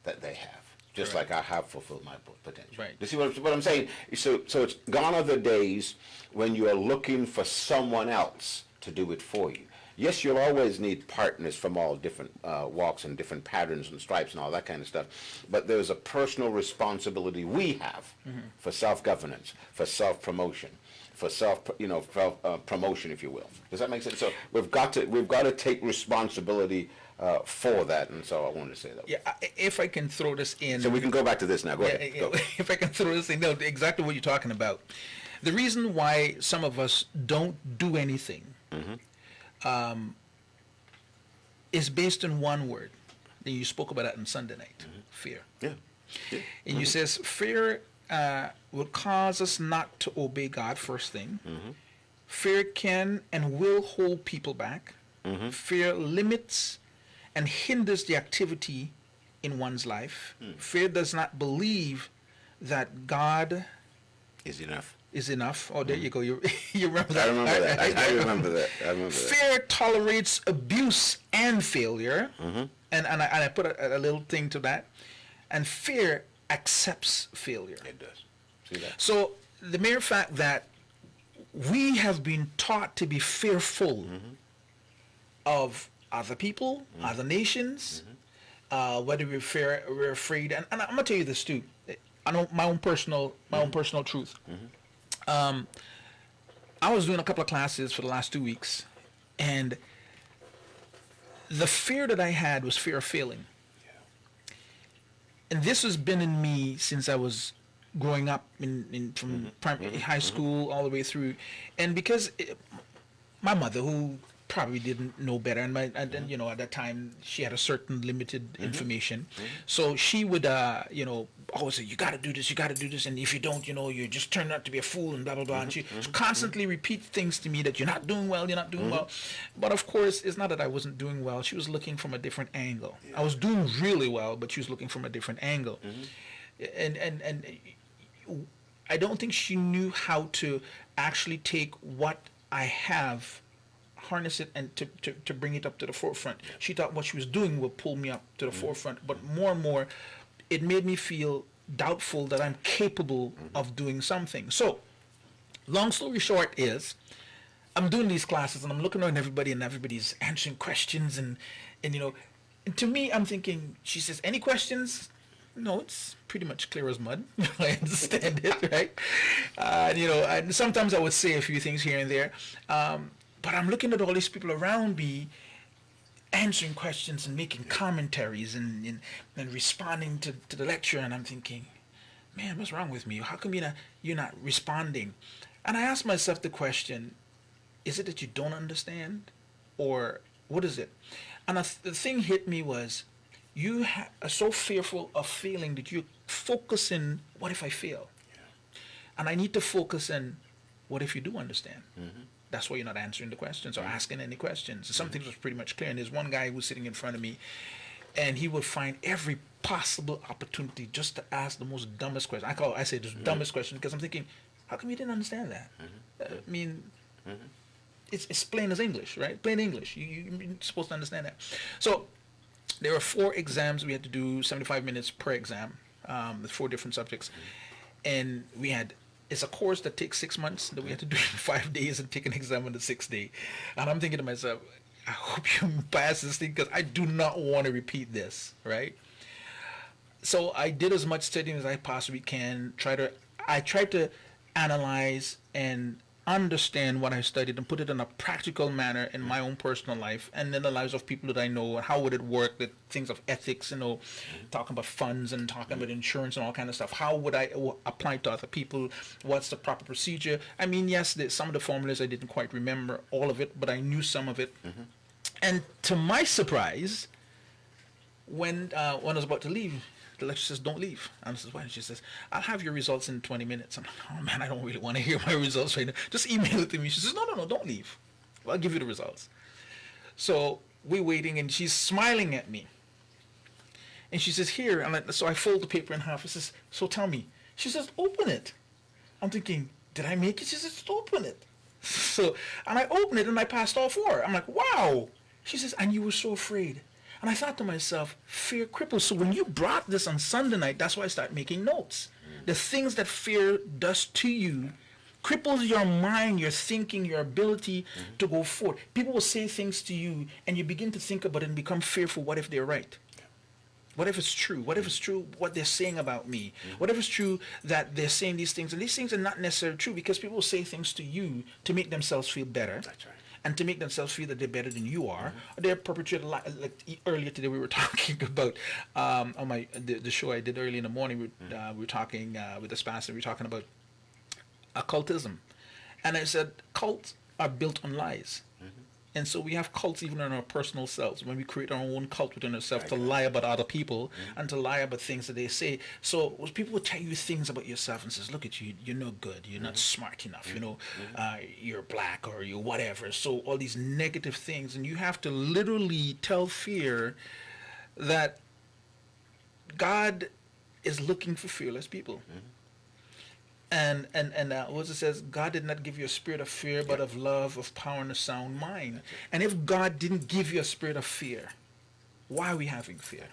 that they have, just Correct. like I have fulfilled my potential. Right. You see what I'm saying? So it's gone are the days when you are looking for someone else to do it for you. Yes, you'll always need partners from all different walks and different patterns and stripes and all that kind of stuff. But there's a personal responsibility we have for self-governance, for self-promotion, for promotion, if you will. Does that make sense? So we've got to take responsibility for that, and so I wanted to say that. yeah, if I can throw this in. So we can go back to this now. Go ahead. Go. If I can throw this in, no, exactly what you're talking about. The reason why some of us don't do anything is based on one word. And you spoke about that on Sunday night, fear. Yeah. And you says fear will cause us not to obey God, first thing. Fear can and will hold people back. Fear limits and hinders the activity in one's life. Fear does not believe that God Is enough. is enough. Oh, there you go. You remember that? I remember that. I remember that. I remember that. Fear tolerates abuse and failure. And I put a little thing to that. And fear accepts failure. It does. See that? So the mere fact that we have been taught to be fearful of other people, other nations, whether we're afraid, and I'm gonna tell you this too. I know my own personal truth. I was doing a couple of classes for the last 2 weeks, and the fear that I had was fear of failing. And this has been in me since I was growing up from primary, high school all the way through. And because my mother, who probably didn't know better, and at that time she had a certain limited information, so she would always say, you got to do this, and if you don't, you just turn out to be a fool and blah blah blah. And she constantly repeat things to me that you're not doing well. But of course, it's not that I wasn't doing well. She was looking from a different angle. I was doing really well, but she was looking from a different angle. And I don't think she knew how to actually take what I have, harness it, and to bring it up to the forefront. She thought what she was doing would pull me up to the forefront, but more and more it made me feel doubtful that I'm capable of doing something. So long story short is, I'm doing these classes and I'm looking around everybody and everybody's answering questions and to me I'm thinking, she says, any questions? No, it's pretty much clear as mud. I understand it, right? And sometimes I would say a few things here and there, but I'm looking at all these people around me answering questions and making commentaries and responding to the lecture, and I'm thinking, man, what's wrong with me? How come you're not responding? And I asked myself the question, is it that you don't understand, or what is it? And the thing hit me was, are so fearful of failing that you focus in, what if I fail? And I need to focus in, what if you do understand? That's why you're not answering the questions or asking any questions. Some things was pretty much clear. And there's one guy who was sitting in front of me, and he would find every possible opportunity just to ask the most dumbest question. I say the dumbest question because I'm thinking, how come you didn't understand that? I mean, it's plain as English, right? Plain English. You're supposed to understand that. So there were 4 exams. We had to do 75 minutes per exam with 4 different subjects. And it's a course that takes 6 months that we had to do in 5 days and take an exam on the 6th day. And I'm thinking to myself, I hope you pass this thing because I do not want to repeat this, right? So I did as much studying as I possibly can. I tried to analyze and understand what I studied and put it in a practical manner in my own personal life and in the lives of people that I know. How would it work? The things of ethics, talking about funds and talking about insurance and all kind of stuff. How would I apply to other people? What's the proper procedure? I mean, yes, some of the formulas I didn't quite remember all of it, but I knew some of it. And to my surprise, when I was about to leave, the lecturer says, don't leave. And I says, why? And she says, I'll have your results in 20 minutes. I'm like, oh man, I don't really want to hear my results right now. Just email it to me. She says, no, don't leave. I'll give you the results. So we're waiting, and she's smiling at me. And she says, here. And so I fold the paper in half. I says, so tell me. She says, open it. I'm thinking, did I make it? She says, open it. And I opened it, and I passed all 4. I'm like, wow. She says, and you were so afraid. And I thought to myself, fear cripples. So when you brought this on Sunday night, that's why I started making notes. The things that fear does to you cripples your mind, your thinking, your ability to go forward. People will say things to you, and you begin to think about it and become fearful. What if they're right? What if it's true? What if it's true what they're saying about me? What if it's true that they're saying these things? And these things are not necessarily true because people will say things to you to make themselves feel better. That's right. And to make themselves feel that they're better than you are. They're perpetrated, like earlier today we were talking about, on the show I did early in the morning, we were talking with this pastor, we were talking about occultism. And I said, cults are built on lies. And so we have cults even in our personal selves. When we create our own cult within ourselves to lie about other people and to lie about things that they say. So people will tell you things about yourself and says, look at you, you're no good, you're not smart enough, you're black or you're whatever. So all these negative things. And you have to literally tell fear that God is looking for fearless people. And what it says, God did not give you a spirit of fear, but of love, of power, and a sound mind. And if God didn't give you a spirit of fear, why are we having fear?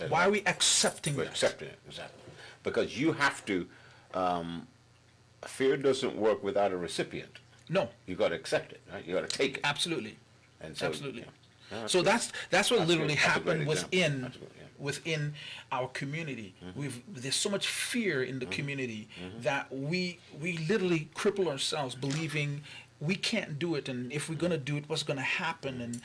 Why are we accepting We're that? accepting it, exactly. Because you have to, fear doesn't work without a recipient. No. You got to accept it, right? You got to take it. Absolutely. And so, Absolutely. Yeah, So that's what literally That's a great happened example. within our community. There's so much fear in the community that we literally cripple ourselves believing we can't do it, and if we're gonna do it, what's gonna happen? And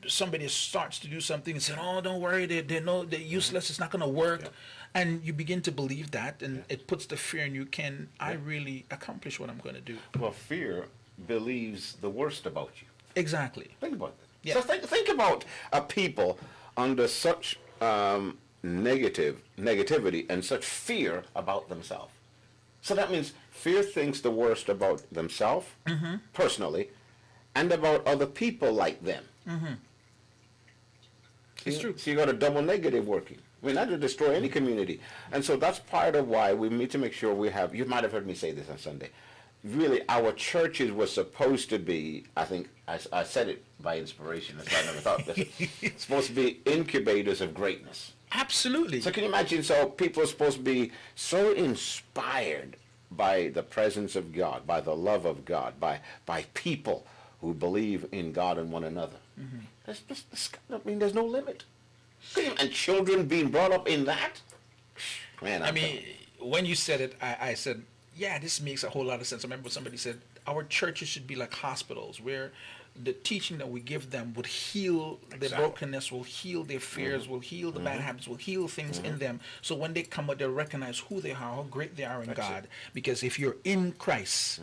somebody starts to do something and say, oh, don't worry, they're useless, it's not gonna work. And you begin to believe that, and it puts the fear in you. Can I really accomplish what I'm gonna do? Well, fear believes the worst about you. Exactly. Think about that. Yeah. So think about a people under such negativity and such fear about themselves. So that means fear thinks the worst about themselves, personally, and about other people like them. It's true. So you got a double negative working. I mean, that would destroy any community. And so that's part of why we need to make sure we have, you might have heard me say this on Sunday, really our churches were supposed to be, I think, I said it by inspiration, that's why I never thought this, it's supposed to be incubators of greatness. Absolutely. So can you imagine, so people are supposed to be so inspired by the presence of God, by the love of God, by people who believe in God and one another. There's no limit. And children being brought up in that? Man, I mean, when you said it, I said, yeah, this makes a whole lot of sense. I remember somebody said, our churches should be like hospitals where the teaching that we give them would heal their brokenness, will heal their fears, will heal the bad habits, will heal things in them. So when they come out, they'll recognize who they are, how great they are in God. Because if you're in Christ,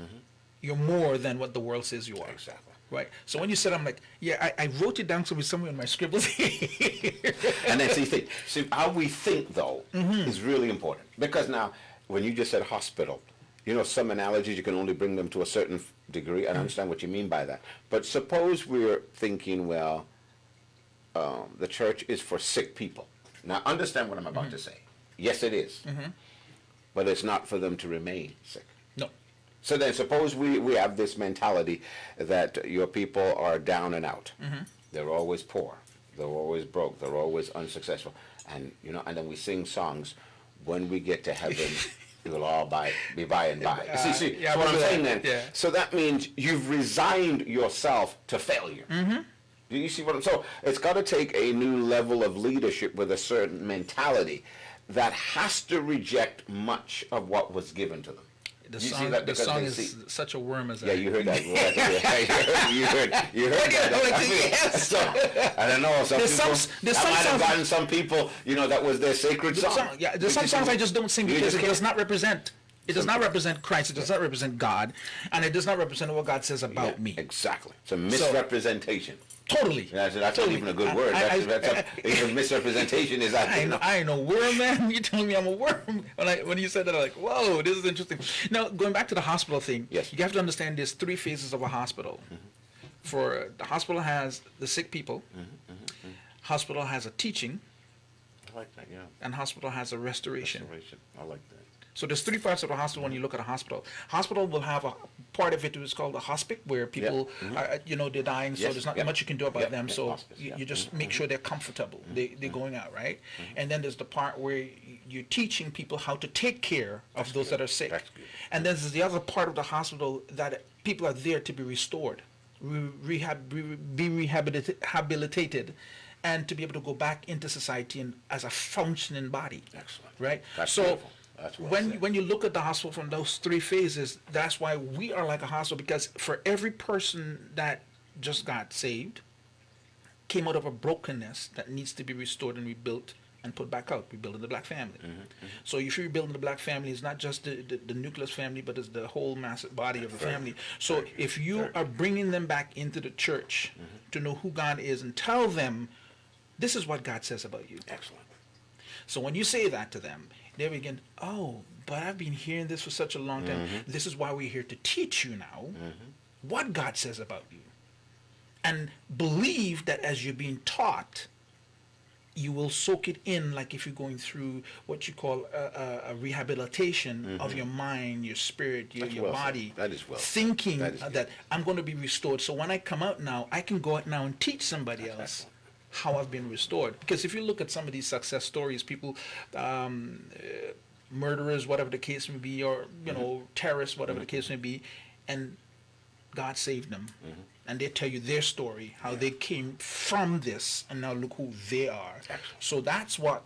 you're more than what the world says you are. Exactly. Right. So when you said, I'm like, yeah, I wrote it down somewhere in my scribbles. And then see how we think though is really important, because now when you just said hospital, some analogies you can only bring them to a certain degree. I understand what you mean by that. But suppose we're thinking, well, the church is for sick people. Now understand what I'm about to say. Yes, it is. But it's not for them to remain sick. No. So then suppose we have this mentality that your people are down and out. They're always poor. They're always broke. They're always unsuccessful. And and then we sing songs, when we get to heaven, it will all be by and by. See, yeah, so what I'm saying then. Yeah. So that means you've resigned yourself to failure. Do you see what I'm saying? So it's got to take a new level of leadership with a certain mentality that has to reject much of what was given to them. The song is such a worm as you heard that. You heard that. Yes. So, I don't know. That might have gotten some people, that was their sacred song. There's some songs I just don't sing because it does not represent. It does not represent Christ. It does not represent God, and it does not represent what God says about me. Exactly. It's a misrepresentation. Totally. That's not even a good word. Even misrepresentation is. I ain't a worm, man. You telling me I'm a worm? When you said that, I'm like, whoa, this is interesting. Now, going back to the hospital thing, yes, you have to understand there's 3 phases of a hospital. For the hospital has the sick people. Hospital has a teaching. I like that. Yeah. And hospital has a restoration. I like that. So there's 3 parts of the hospital when you look at a hospital. Hospital will have a part of it is called a hospice, where people are, they're dying, so there's not much you can do about them. So hospice, you just make sure they're comfortable. They're going out, right? And then there's the part where you're teaching people how to take care of those that are sick. And then there's the other part of the hospital that people are there to be restored, be rehabilitated, and to be able to go back into society and as a functioning body. Excellent. Right? That's so beautiful. When you look at the hospital from those 3 phases, that's why we are like a hospital, because for every person that just got saved, came out of a brokenness that needs to be restored and rebuilt and put back out, rebuilding the black family. So if you're rebuilding the black family, it's not just the nucleus family, but it's the whole massive body of the family. So if you are bringing them back into the church to know who God is and tell them, this is what God says about you. Excellent. So when you say that to them, they begin, oh, but I've been hearing this for such a long time. This is why we're here to teach you now what God says about you. And believe that as you're being taught, you will soak it in, like if you're going through what you call a rehabilitation of your mind, your spirit, your body. That is well thinking that I'm going to be restored. So when I come out now, I can go out now and teach somebody else how I've been restored. Because if you look at some of these success stories, people, murderers, whatever the case may be, or terrorists, whatever the case may be, and God saved them, and they tell you their story, how they came from this, and now look who they are. So that's what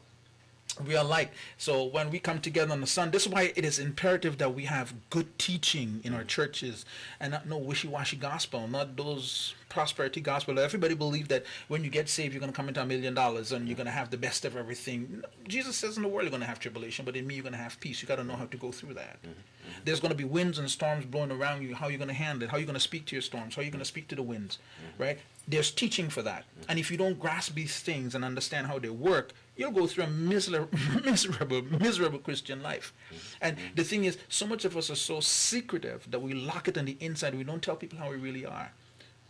we are like. So when we come together on the Sunday, this is why it is imperative that we have good teaching in our churches, and not no wishy-washy gospel, not those prosperity gospel. Everybody believes that when you get saved, you're going to come into $1 million and you're going to have the best of everything. Jesus says in the world you're going to have tribulation, but in me you're going to have peace. You got to know how to go through that. There's going to be winds and storms blowing around you. How are you going to handle it? How are you going to speak to your storms? How are you going to speak to the winds? Right? There's teaching for that. And if you don't grasp these things and understand how they work, you'll go through a miserable Christian life. And the thing is, so much of us are so secretive that we lock it on the inside. We don't tell people how we really are.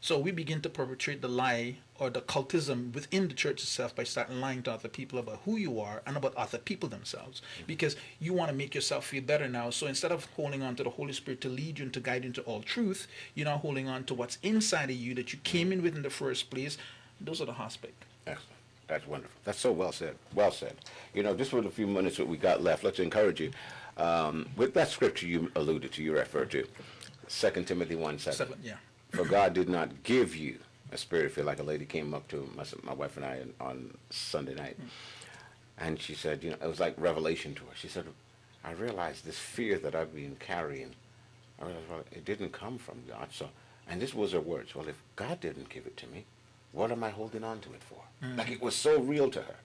So we begin to perpetrate the lie or the cultism within the church itself by starting lying to other people about who you are and about other people themselves, because you want to make yourself feel better now. So instead of holding on to the Holy Spirit to lead you and to guide you into all truth, you're now holding on to what's inside of you that you came in with in the first place. Those are the hospice. Excellent. That's wonderful. That's so well said. Well said. Just for the few minutes that we got left, let's encourage you. With that scripture you alluded to, you referred to, 2 Timothy 1:7. Yeah. For God did not give you a spirit of fear. Like a lady came up to my wife and I on Sunday night, and she said, it was like revelation to her. She said, I realized this fear that I've been carrying, I realized, well, it didn't come from God. So, and this was her words, well, if God didn't give it to me, what am I holding on to it for? Like it was so real to her.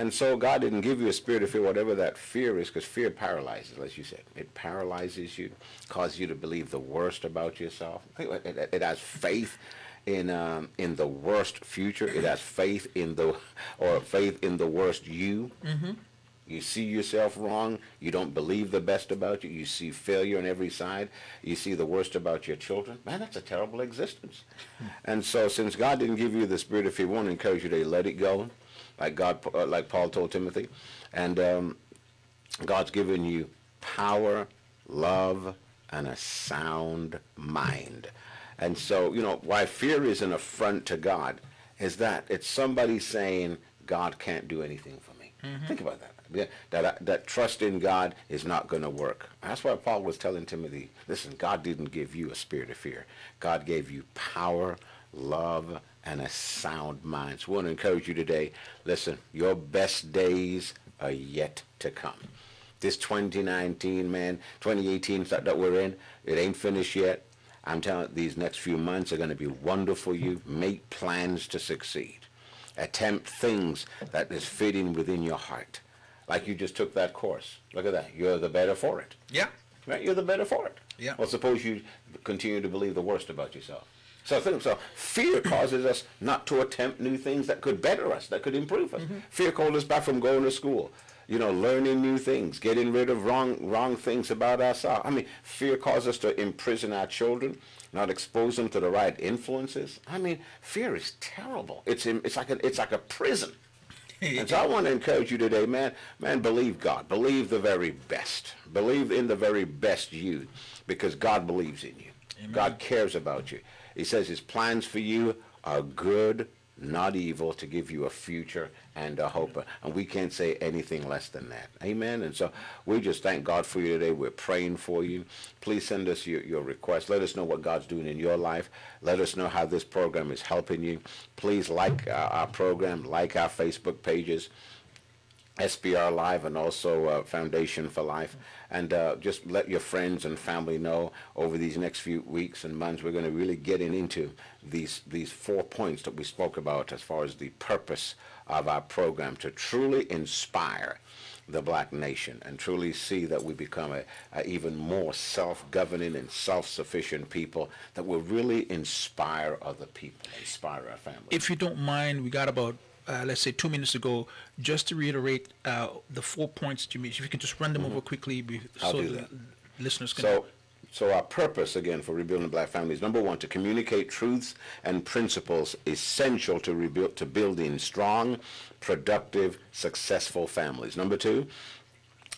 And so God didn't give you a spirit of fear, whatever that fear is, because fear paralyzes, as you said. It paralyzes you, causes you to believe the worst about yourself. It has faith in the worst future. It has faith in the worst you. Mm-hmm. You see yourself wrong. You don't believe the best about you. You see failure on every side. You see the worst about your children. Man, that's a terrible existence. And so since God didn't give you the spirit of fear, we want to encourage you to let it go, like Paul told Timothy. And God's given you power, love, and a sound mind. And so, why fear is an affront to God is that it's somebody saying, God can't do anything for me. Mm-hmm. Think about that. That trust in God is not going to work. That's why Paul was telling Timothy, listen, God didn't give you a spirit of fear. God gave you power, love, and a sound mind. So we want to encourage you today, listen, your best days are yet to come. This 2018 that we're in, it ain't finished yet. I'm telling you, these next few months are going to be wonderful for you. Make plans to succeed. Attempt things that is fitting within your heart. Like you just took that course. Look at that. You're the better for it. Yeah. Right? You're the better for it. Yeah. Well, suppose you continue to believe the worst about yourself. So fear causes us not to attempt new things that could better us, that could improve us. Mm-hmm. Fear holds us back from going to school. Learning new things, getting rid of wrong things about ourselves. I mean, fear causes us to imprison our children, not expose them to the right influences. I mean, fear is terrible. It's like a prison. And so I want to encourage you today, man, believe God. Believe the very best. Believe in the very best you, because God believes in you. Amen. God cares about you. He says his plans for you are good, not evil, to give you a future and a hope. And we can't say anything less than that. Amen. And so we just thank God for you today. We're praying for you. Please send us your requests. Let us know what God's doing in your life. Let us know how this program is helping you. Please like our program, like our Facebook pages, SBR Live, and also Foundation for Life. And just let your friends and family know over these next few weeks and months, we're going to really get into these 4 points that we spoke about as far as the purpose of our program, to truly inspire the black nation and truly see that we become a even more self-governing and self-sufficient people that will really inspire other people, inspire our families. If you don't mind, we got about let's say 2 minutes ago, just to reiterate the 4 points that you made. If you can just run them over quickly so the listeners can... So our purpose, again, for Rebuilding Black Families, number one, to communicate truths and principles essential to building strong, productive, successful families. Number two,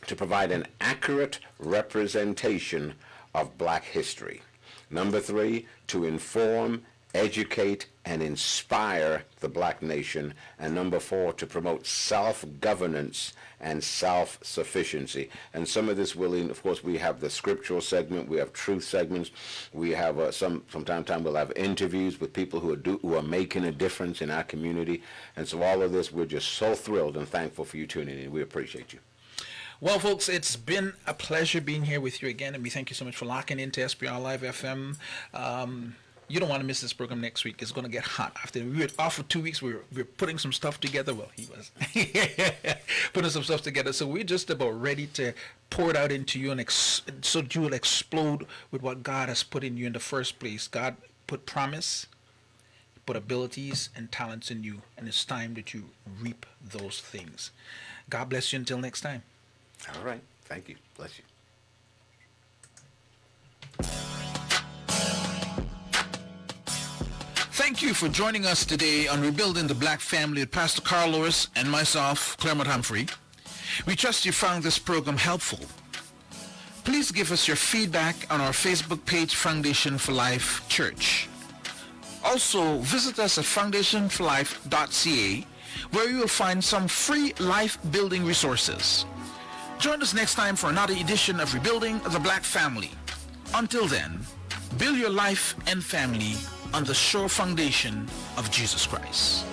to provide an accurate representation of black history. Number three, to inform, educate, and inspire the black nation. And number four, to promote self-governance and self-sufficiency. And some of this will, of course, we have the scriptural segment, we have truth segments, we have from time to time we'll have interviews with people who are making a difference in our community. And so all of this, we're just so thrilled and thankful for you tuning in. We appreciate you. Well, folks, it's been a pleasure being here with you again, and we thank you so much for locking into SBR Live FM. You don't want to miss this program next week. It's going to get hot. After we were off for 2 weeks, we were putting some stuff together. Well, he was putting some stuff together. So we're just about ready to pour it out into you, and so you will explode with what God has put in you in the first place. God put promise, put abilities and talents in you, and it's time that you reap those things. God bless you until next time. All right. Thank you. Bless you. Thank you for joining us today on Rebuilding the Black Family with Pastor Karl and myself, Clairmont Humphrey. We trust you found this program helpful. Please give us your feedback on our Facebook page, Foundation for Life Church. Also, visit us at foundationforlife.ca, where you will find some free life-building resources. Join us next time for another edition of Rebuilding the Black Family. Until then, build your life and family on the sure foundation of Jesus Christ.